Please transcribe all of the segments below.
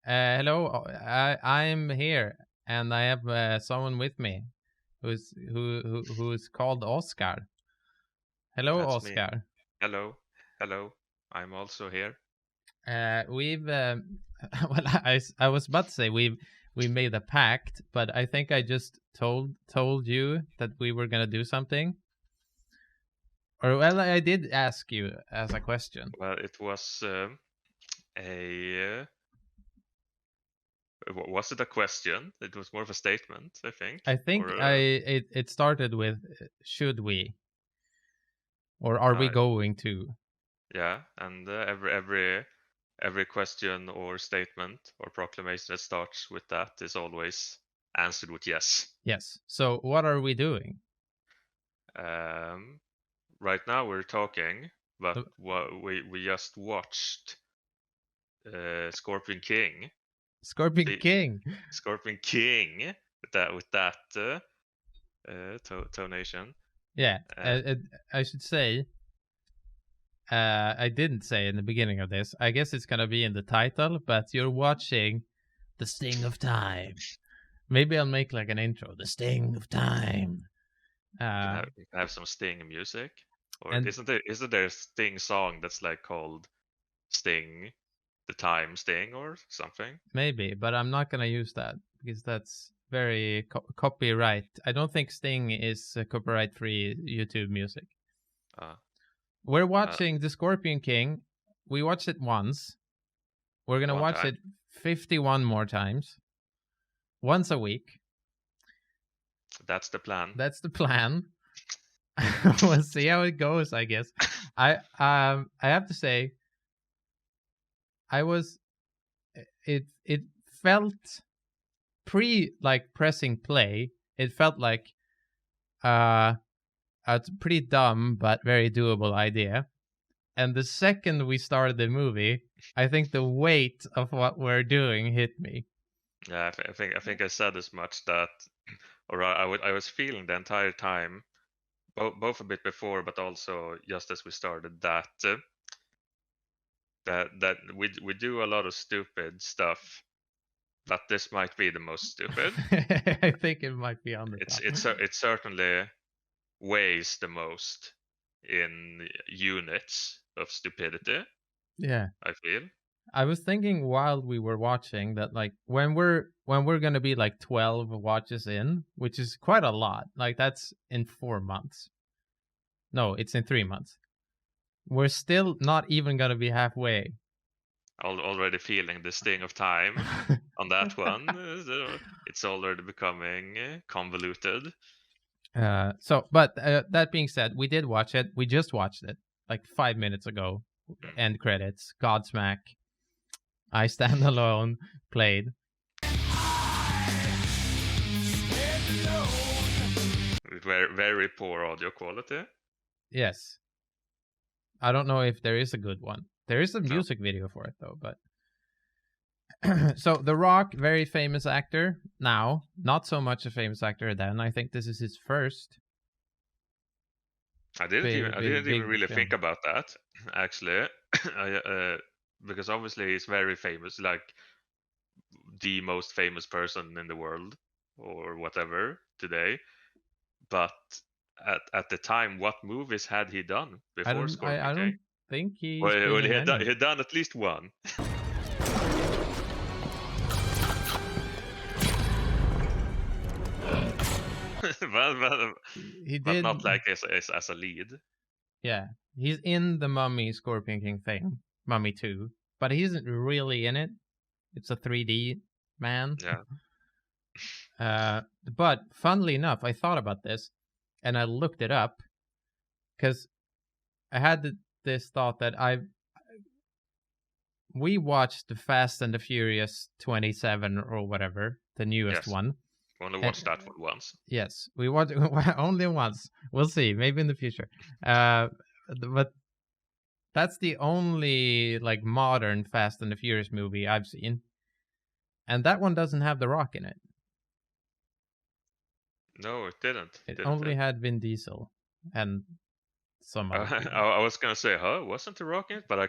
Hello. I'm here, and I have someone with me, who's called Oskar. Hello, That's me. Oskar. Hello. Hello. I'm also here. We've well, I was about to say we made a pact, but I think I just told you that we were gonna do something. Or well, I did ask you as a question. Well, it was a. Was it a question? It was more of a statement, I think. I think Or it started with should we, or are we uh, going to? yeah, and every question or statement or proclamation that starts with that is always answered with yes. Yes. So what are we doing? Um, right now we're talking, but Uh, we just watched Scorpion King. Scorpion The King. Scorpion King with that tonation. Yeah. Uh, I should say. I didn't say in the beginning of this. I guess it's gonna be in the title, but you're watching The Sting of Time. Maybe I'll make like an intro. The Sting of Time. Uh, you can have some Sting music, or and isn't there a Sting song that's like called Sting, the Time Sting or something? maybe, but I'm not gonna use that because that's very copyright. I don't think Sting is copyright-free YouTube music. Uh, We're uh, watching The Scorpion King. We watched it once. We're gonna one watch time. it 51 more times, once a week. That's the plan. That's the plan. We'll see how it goes. I guess. I have to say, I was. It felt like pressing play. It felt like a pretty dumb but very doable idea. And the second we started the movie, I think the weight of what we're doing hit me. Yeah, I think I said as much that, or I was feeling the entire time, both a bit before, but also just as we started that we do a lot of stupid stuff, but this might be the most stupid. I think it might be on the It's top. it's it certainly weighs the most in units of stupidity, Yeah. I feel. I was thinking while we were watching that like when we're gonna be like 12 watches in, which is quite a lot. Like that's in 4 months. No, it's in 3 months. We're still not even gonna be halfway. Already feeling the sting of time on that one. It's already becoming convoluted. But that being said, we did watch it. We just watched it like 5 minutes ago. Mm. End credits. Godsmack. I Stand Alone played. With very poor audio quality. Yes. I don't know if there is a good one. There is a No. music video for it though, but so The Rock, very famous actor now, not so much a famous actor then. I think this is his first I didn't even big really think film. about that actually. Because obviously he's very famous, like the most famous person in the world or whatever today. But at the time, what movies had he done before I Scorpion King? don't think he's Well, been he in had done, any. he had done at least one. but, He but did. not like as a lead. Yeah, he's in the Mummy Scorpion King thing, Mummy 2, but he isn't really in it. It's a 3D man. Yeah. But funnily enough, I thought about this and I looked it up because I had this thought that we watched the Fast and the Furious 27 or whatever, the newest Yes. one. Only And watched that one once. yes, we watched only once. We'll see, maybe in the future. But that's the only like modern Fast and the Furious movie I've seen, and that one doesn't have The Rock in it. No, it didn't. It Didn't only it? had Vin Diesel and some other I, people. I was gonna say, huh? Wasn't The Rock in it? But I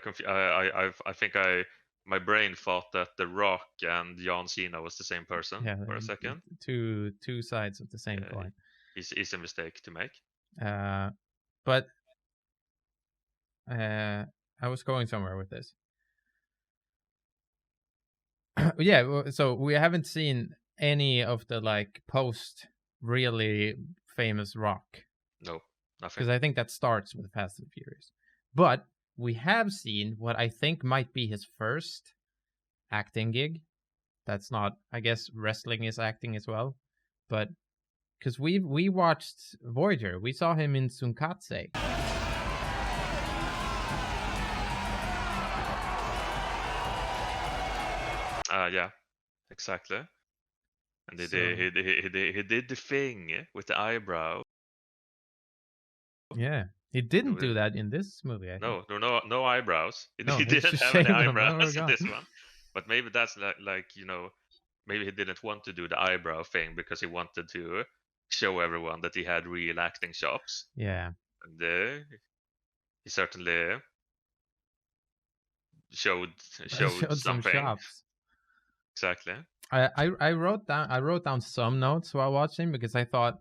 think I my brain thought that The Rock and John Cena was the same person Yeah, for a second. two sides of the same Yeah, coin. is a mistake to make. But I was going somewhere with this. Yeah, so we haven't seen any of the like post really famous Rock, No, nothing. because I think that starts with Fast and Furious. But we have seen what I think might be his first acting gig. That's not, I guess wrestling is acting as well, but because we watched Voyager, we saw him in Sunkatse. Yeah, exactly. And So he did the thing with the eyebrow. yeah, he didn't do With, that in this movie, I think. no eyebrows. No, He he didn't just have any shaved them. Oh my eyebrows in god. this one. But maybe that's like maybe he didn't want to do the eyebrow thing because he wanted to show everyone that he had real acting chops. Yeah. And he certainly showed I showed showed some something. shops. Exactly. I wrote down some notes while watching, because I thought,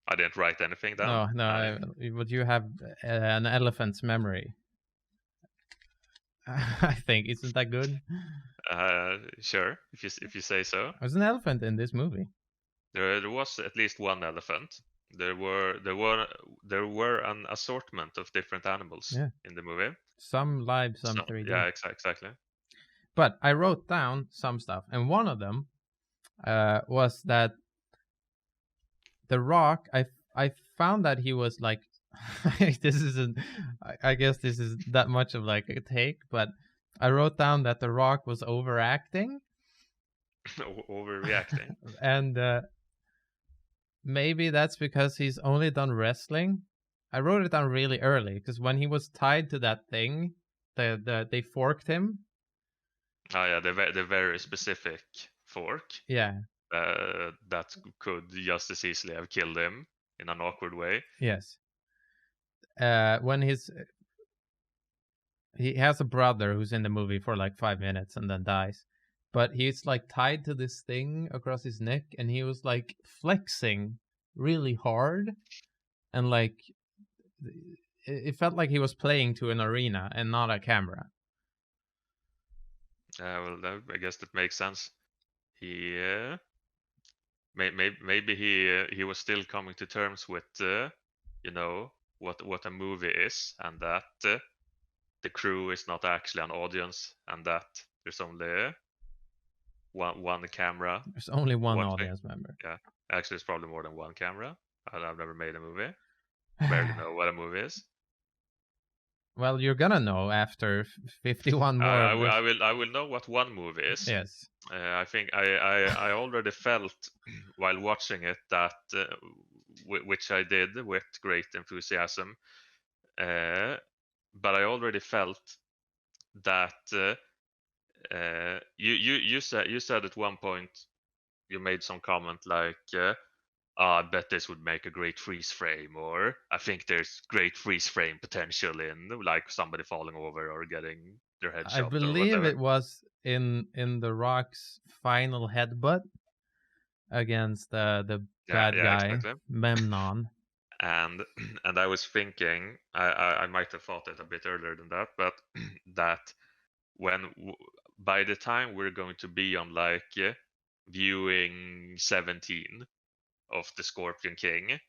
I didn't write anything down. no, would you have an elephant's memory? I think, isn't that good? Sure, if you say so. There's an elephant in this movie. There was at least one elephant. There were an assortment of different animals Yeah. in the movie. Some live, some So 3D. yeah, exactly. But I wrote down some stuff, and one of them was that The Rock. I found that he was like, this isn't. I guess this is that much of like a take, but I wrote down that The Rock was overacting. Overreacting. And maybe that's because he's only done wrestling. I wrote it down really early, because when he was tied to that thing, they forked him. Oh yeah, the very specific fork Yeah. that could just as easily have killed him in an awkward way. Yes. When he has a brother who's in the movie for like 5 minutes and then dies, but he's like tied to this thing across his neck, and he was like flexing really hard, and like it felt like he was playing to an arena and not a camera. Well, I guess that makes sense. He maybe he was still coming to terms with what a movie is, and that the crew is not actually an audience, and that there's only one camera There's only one watching. audience member. Yeah, actually, it's probably more than one camera. I've never made a movie. Barely know what a movie is. Well, you're gonna know after 51 more. I will know what one movie is. Yes. I think I already felt while watching it that, which I did with great enthusiasm, but I already felt that you said at one point, you made some comment like, I bet this would make a great freeze frame, or I think there's great freeze frame potential in like somebody falling over or getting their head I chopped or believe whatever. it was in The Rock's final headbutt against the bad guy, exactly. Memnon. And and I was thinking, I might have thought it a bit earlier than that, but that by the time we're going to be on like viewing 17 of the Scorpion King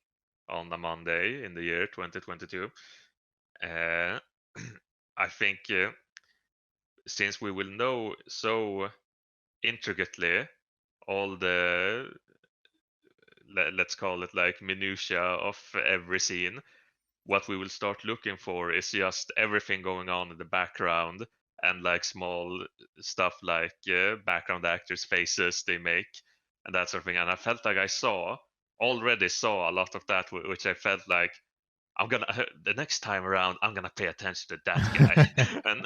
on a Monday in the year 2022, uh, I think since we will know so intricately all the, let's call it like minutia of every scene, what we will start looking for is just everything going on in the background, and like small stuff like background actors' faces they make and that sort of thing. And I felt like I already saw a lot of that, which I felt like I'm gonna the next time around I'm gonna pay attention to that guy,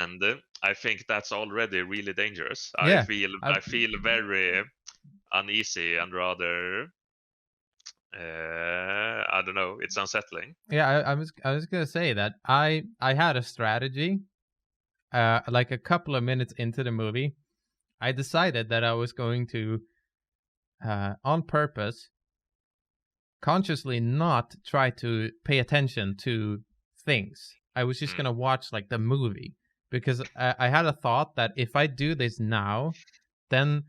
and I think that's already really dangerous. Yeah, I feel very uneasy and rather I don't know. It's unsettling. yeah. I was gonna say that I had a strategy like a couple of minutes into the movie, I decided that I was going to, on purpose, consciously not try to pay attention to things. I was just gonna watch like the movie, because I had a thought that if I do this now, then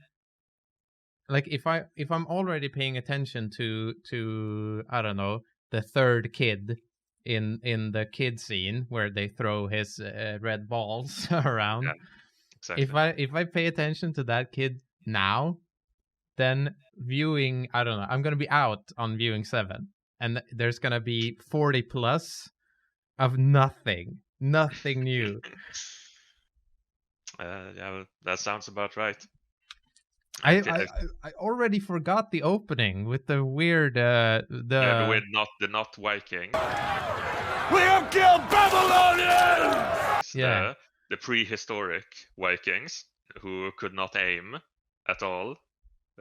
like if I'm already paying attention to I don't know, the third kid in the kid scene where they throw his red balls around. Yeah, exactly. If I pay attention to that kid now, then viewing, I don't know, I'm gonna be out on viewing 7, and there's gonna be 40 plus of nothing new. Yeah, well, that sounds about right. I already forgot the opening with the weird Yeah, the the not Viking. We have killed Babylonians! yeah. The prehistoric Vikings who could not aim at all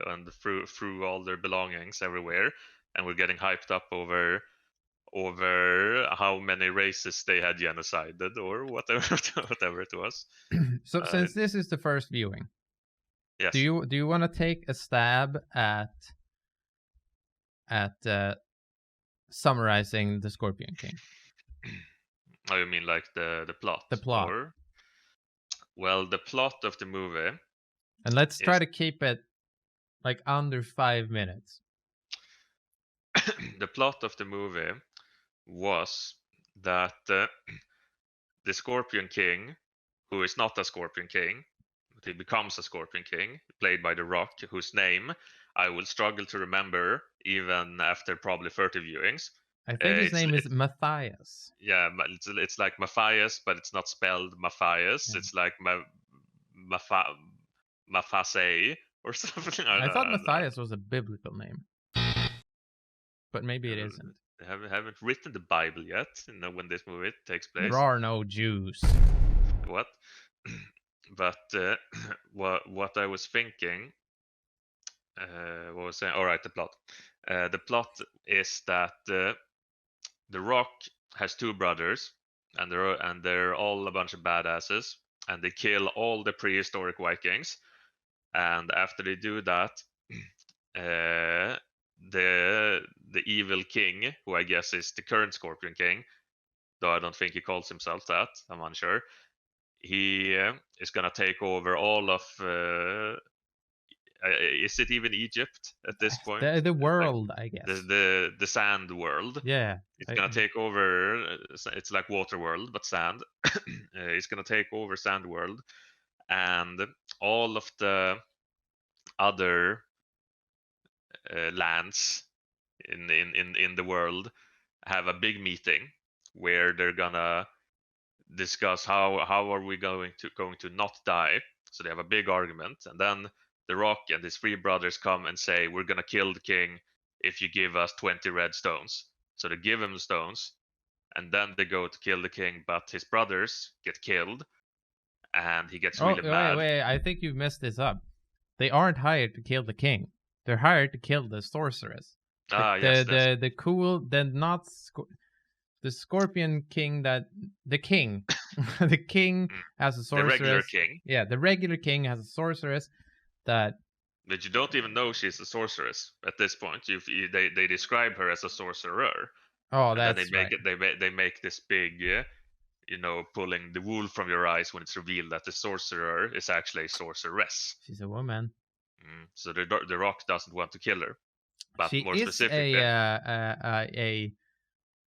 and threw all their belongings everywhere, and were getting hyped up over how many races they had genocided or whatever whatever it was. So since this is the first viewing, Yes. do you want to take a stab at summarizing the Scorpion King? Oh, you mean like the plot? The plot. Or, well, the plot of the movie. And let's try to keep it like under 5 minutes. The plot of the movie was that the Scorpion King, who is not a Scorpion King, but he becomes a Scorpion King, played by The Rock, whose name I will struggle to remember even after probably 30 viewings. I think his name is Matthias. Yeah, it's like Matthias, but it's not spelled Matthias. Yeah. It's like Mafase or something. I thought Matthias was a biblical name, but maybe it isn't. They haven't written the Bible yet, when this movie takes place. There are no Jews. What? But what I was thinking, what was saying? All right, the plot. The plot is that The Rock has two brothers, and they're all a bunch of badasses, and they kill all the prehistoric Vikings. And after they do that, the evil king, who I guess is the current Scorpion King, though I don't think he calls himself that, I'm unsure. He is gonna take over all of. Is it even Egypt at this point? The world, like, I guess. The sand world. Yeah. It's gonna take over. It's like water world, but sand. It's gonna take over sand world, and all of the other lands in the world have a big meeting where they're gonna discuss how are we going to not die. So they have a big argument, and then The Rock and his three brothers come and say, we're gonna kill the king if you give us 20 red stones. So they give him the stones, and then they go to kill the king, but his brothers get killed, and he gets really mad. Wait, I think you messed this up. They aren't hired to kill the king. They're hired to kill the sorceress. The Scorpion King the king. The king has a sorceress. The regular king. Yeah, the regular king has a sorceress that. But you don't even know she's a sorceress at this point. They describe her as a sorcerer. Oh, that's right. They make this big, pulling the wool from your eyes when it's revealed that the sorcerer is actually a sorceress. She's a woman. So the Rock doesn't want to kill her, but she more is specifically, a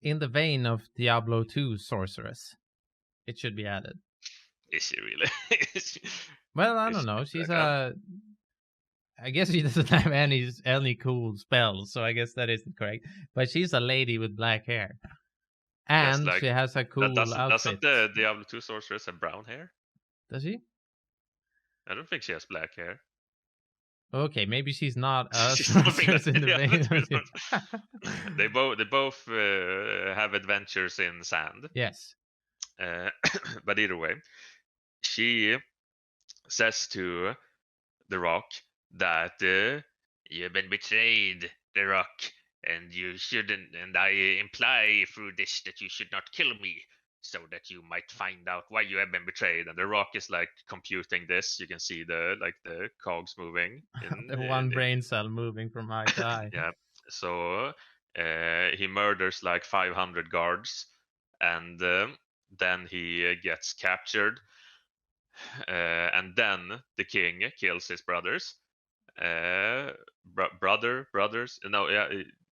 in the vein of Diablo 2 sorceress. It should be added. Is she really? Well, I don't know. She's I guess she doesn't have any cool spells, so I guess that isn't correct. But she's a lady with black hair, and she has a cool outfit. Doesn't the Diablo 2 sorceress have brown hair? Does she? I don't think she has black hair. Okay, maybe she's not a sorceress in the vein. They both have adventures in sand. Yes. But either way, she says to The Rock that you've been betrayed, The Rock, and you shouldn't. And I imply through this that you should not kill me so that you might find out why you have been betrayed. And the Rock is like computing this. You can see the cogs moving The one brain cell moving from eye to eye. yeah. So he murders like 500 guards, and then he gets captured, and then the king kills his brothers. Brothers? No, yeah,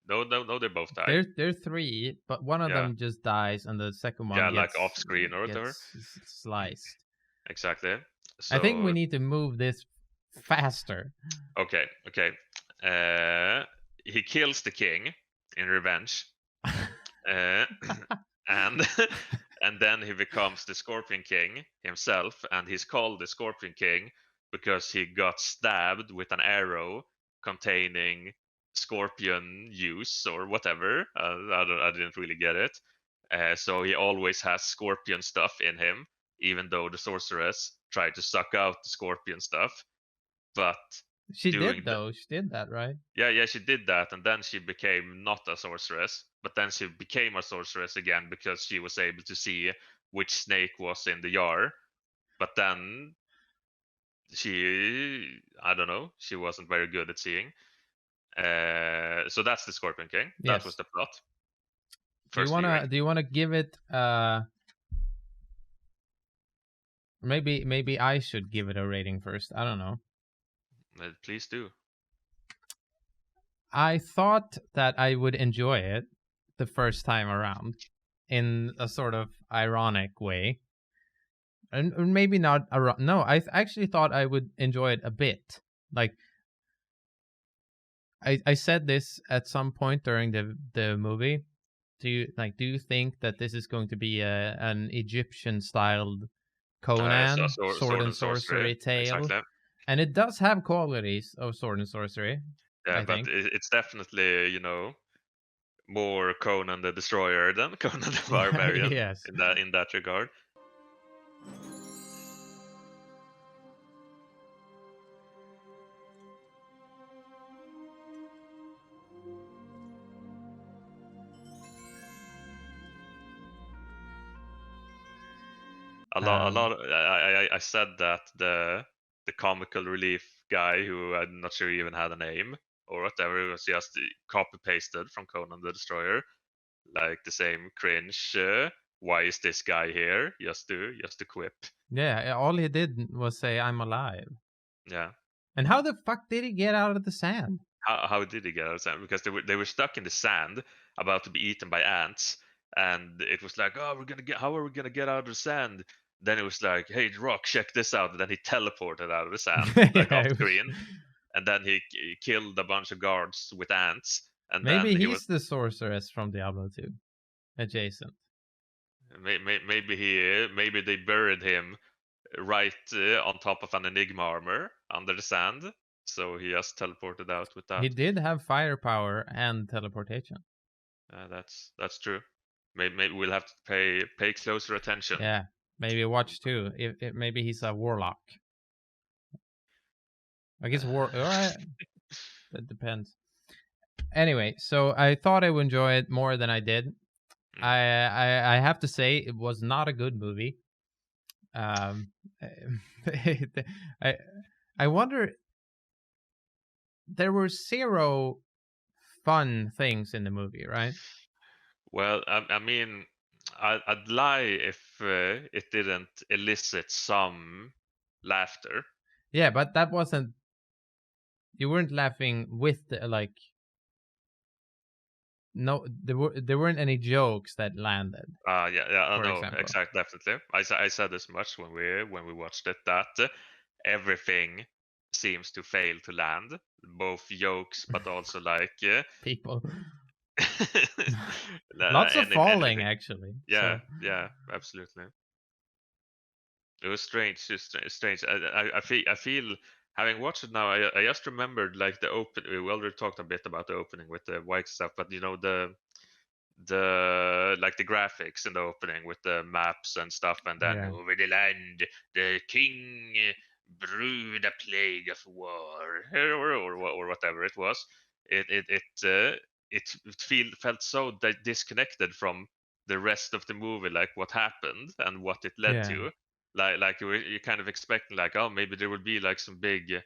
no, they both die. There are three, but one of Yeah, them just dies, and the second yeah, one like off screen or whatever. gets sliced. Exactly. I think we So need to move this faster. okay. He kills the king in revenge, uh, and and then he becomes the Scorpion King himself, and he's called the Scorpion King because he got stabbed with an arrow containing scorpion juice or whatever. I didn't really get it. So he always has scorpion stuff in him, even though the sorceress tried to suck out the scorpion stuff. But She doing did though. She did that, right? yeah, she did that, and then she became not a sorceress, but then she became a sorceress again because she was able to see which snake was in the jar. But then I don't know, she wasn't very good at seeing. So that's the Scorpion King. That was Yes. the plot. Do you First viewing. wanna give it maybe I should give it a rating first. I don't know. Please do. I thought that I would enjoy it the first time around in a sort of ironic way. And maybe not no, I actually thought I would enjoy it a bit. Like I said this at some point during the movie. Do you think that this is going to be an Egyptian styled Conan sword and sorcery tale? Exactly. And it does have qualities of sword and sorcery. Yeah, I but think it's definitely, more Conan the Destroyer than Conan the Barbarian. Yes. In that regard. A lot. I said that the comical relief guy, who I'm not sure even had a name or whatever, was just copy pasted from Conan the Destroyer, like the same cringe. Why is this guy here? Just to quip. Yeah, all he did was say, "I'm alive." Yeah. And how the fuck did he get out of the sand? How did he get out of the sand? Because they were stuck in the sand, about to be eaten by ants, and it was like, oh, how are we gonna get out of the sand? Then it was like, hey, Rock, check this out. And then he teleported out of the sand, like Yeah, off screen, and then he killed a bunch of guards with ants, and maybe then he was he's the sorceress from Diablo 2, adjacent. maybe they buried him right on top of an Enigma armor under the sand, so he just teleported out with that. He did have firepower and teleportation. That's true. Maybe we'll have to pay closer attention. Yeah, maybe watch 2. If maybe he's a warlock. I guess that depends. Anyway, so I thought I would enjoy it more than I did. I have to say it was not a good movie. I wonder. There were 0 fun things in the movie, right? Well, I mean, I'd lie if it didn't elicit some laughter. Yeah, but that wasn't. You weren't laughing with like. No, there weren't any jokes that landed. Yeah, no, exactly, definitely. I said as much when we watched it, that everything seems to fail to land, both jokes but also like people. Lots of falling, anything. actually. Yeah, yeah, absolutely. It was strange, just strange. I feel having watched it now, I just remembered like the open. We already talked a bit about the opening with the white stuff, but the like the graphics in the opening with the maps and stuff, and then over the land, the king brewed a plague of war, or whatever it was. It felt so disconnected from the rest of the movie, like what happened and what it led to. Like you're kind of expecting like, oh, maybe there would be like some big,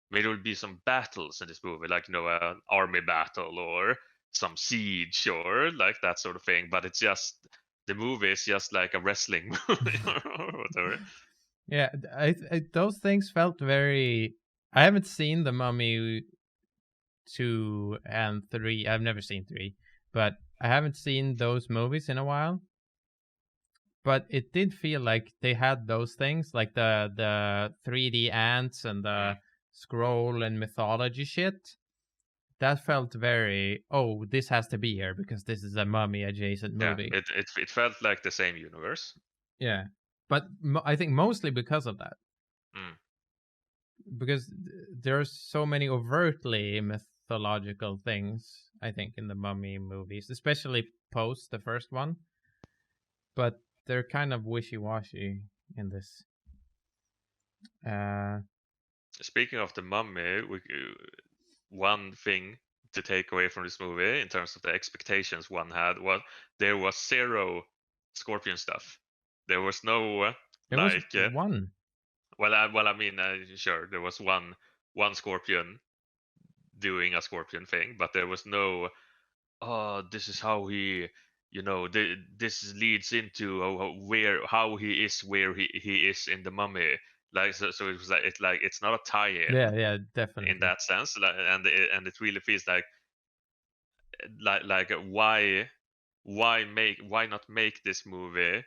maybe there would be some battles in this movie, like an army battle or some siege or like that sort of thing. But it's just the movie is just like a wrestling movie or whatever. Yeah, those things felt very. I haven't seen The Mummy 2 and 3. I've never seen 3, but I haven't seen those movies in a while. But it did feel like they had those things, like the 3D ants and the scroll and mythology shit. That felt very, oh, this has to be here because this is a mummy adjacent movie. Yeah, it felt like the same universe. Yeah, but I think mostly because of that. Because there's so many overtly mythological things, I think, in the Mummy movies, especially post the first one. But they're kind of wishy-washy in this. Speaking of the Mummy, one thing to take away from this movie in terms of the expectations one had was there was zero scorpion stuff. There was no there was one. Well, I mean, sure, there was one scorpion doing a scorpion thing, but there was no. Oh, this is how he, this leads into how he is where he is in the Mummy. Like so it was like it's not a tie-in. Yeah, definitely. In that sense, and it really feels like why not make this movie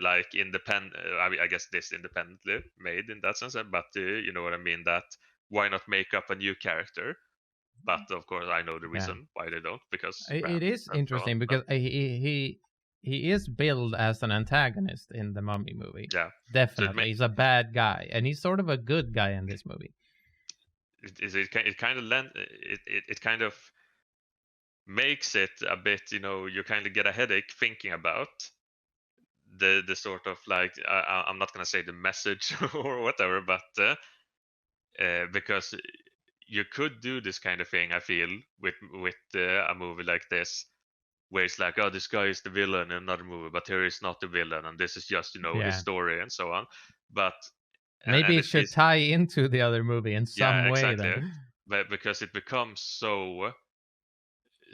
like independent. I mean, I guess this independently made in that sense, but you know what I mean. That why not make up a new character? But of course, I know the reason why they don't, because it is interesting because he is billed as an antagonist in the Mummy movie. Yeah, definitely, he's a bad guy, and he's sort of a good guy in this movie. It kind of makes it a bit, you kind of get a headache thinking about the sort of like I'm not gonna say the message or whatever, but because you could do this kind of thing, I feel, with a movie like this, where it's like, oh, this guy is the villain in another movie, but here is not the villain, and this is just his story and so on. But maybe it should tie into the other movie in some way. Exactly. Then. But because it becomes so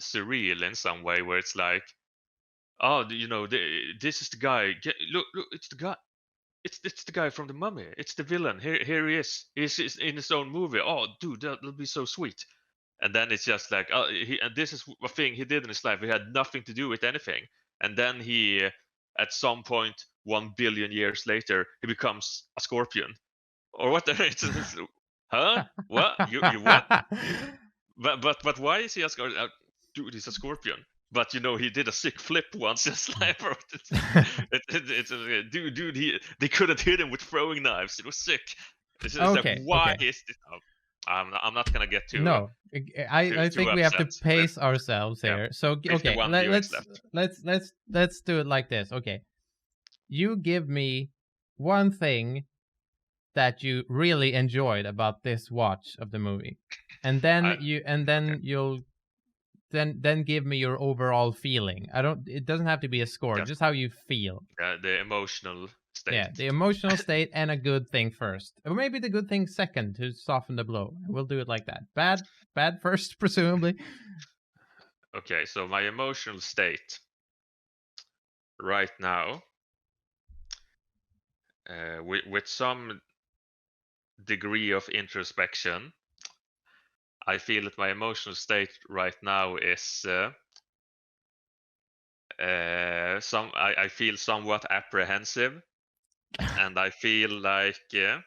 surreal in some way, where it's like, oh, this is the guy. Look, it's the guy. It's the guy from the Mummy. It's the villain. Here he is. He's in his own movie. Oh, dude, that'll be so sweet. And then it's just like, oh, and this is a thing he did in his life. He had nothing to do with anything. And then he, at some point, 1 billion years later, he becomes a scorpion, or what? Huh? What? You what? But why is he a scorpion? Dude, he's a scorpion. But he did a sick flip once. Just like, dude, they couldn't hit him with throwing knives. It was sick. It's just like, why is this? Oh, I'm not gonna get too. No, I think we have to pace ourselves here. So okay, let's do it like this. Okay, you give me one thing that you really enjoyed about this watch of the movie, and then you'll give me your overall feeling. It doesn't have to be a score, just how you feel. The emotional state. Yeah, the emotional state, and a good thing first, or maybe the good thing second to soften the blow. We'll do it like that. Bad first, presumably. Okay, so my emotional state right now, with some degree of introspection, I feel that my emotional state right now is I feel somewhat apprehensive, and I feel like the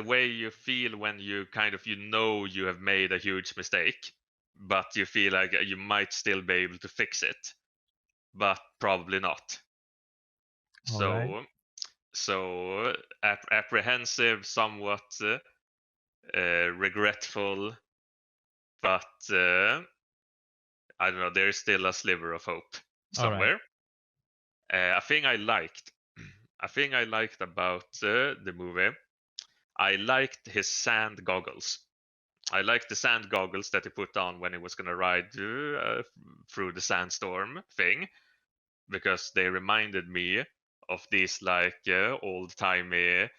way you feel when you kind of you have made a huge mistake, but you feel like you might still be able to fix it, but probably not. So apprehensive, somewhat regretful, but I don't know. There is still a sliver of hope somewhere. A thing I liked about the movie, I liked his sand goggles. I like the sand goggles that he put on when he was gonna ride through the sandstorm thing, because they reminded me of these like old timey, I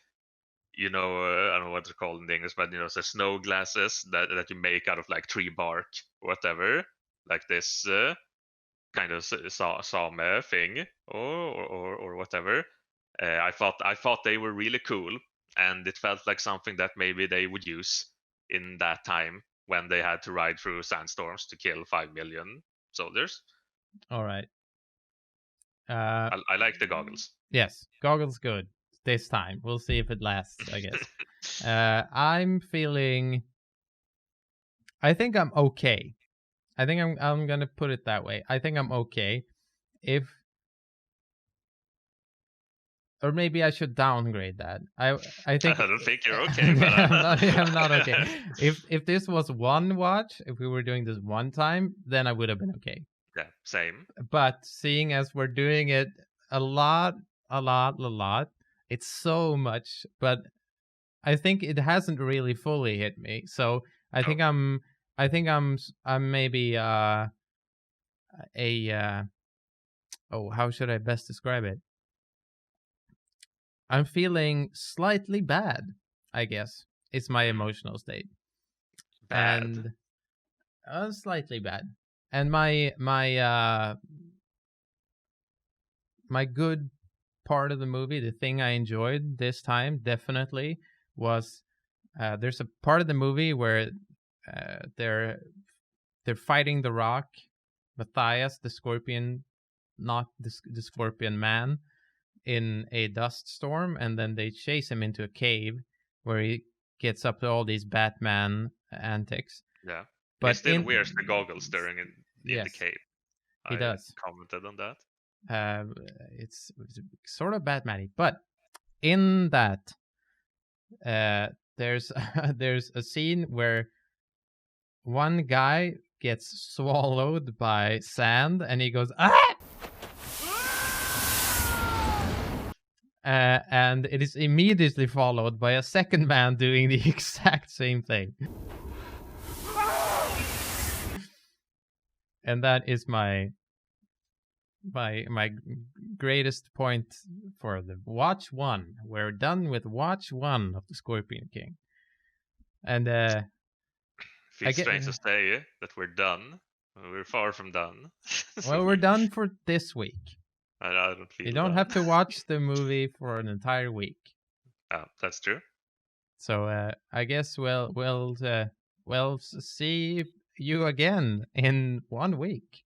don't know what they're called in English, but so snow glasses that you make out of like tree bark, whatever, like this kind of same thing, or whatever. I thought they were really cool, and it felt like something that maybe they would use in that time when they had to ride through sandstorms to kill 5 million soldiers. All right. I like the goggles. Yes, goggles good this time. We'll see if it lasts, I guess. I'm feeling. I think I'm okay. I think I'm gonna put it that way. I think I'm okay. Or maybe I should downgrade that. I think I don't think you're okay, but I'm not okay. If this was one watch, if we were doing this one time, then I would have been okay. Yeah, same. But seeing as we're doing it a lot, it's so much. But I think it hasn't really fully hit me. So I think I'm maybe a how should I best describe it? I'm feeling slightly bad, I guess. It's my emotional state. Bad. And slightly bad. And my good part of the movie, the thing I enjoyed this time definitely was there's a part of the movie where they're fighting the Rock, Matthias, the Scorpion, not the Scorpion Man, in a dust storm, and then they chase him into a cave where he gets up to all these Batman antics. Yeah, but he still wears the goggles during in the cave. He does. Commented on that. It's sort of Batman-y, but in that, there's there's a scene where one guy gets swallowed by sand, and he goes ah. And it is immediately followed by a second man doing the exact same thing. And that is my greatest point for the watch one. We're done with watch one of the Scorpion King. And feels strange to say that we're done. We're far from done. Well, we're done for this week. I don't feel you don't have to watch the movie for an entire week. Oh, that's true. So I guess we'll see you again in 1 week.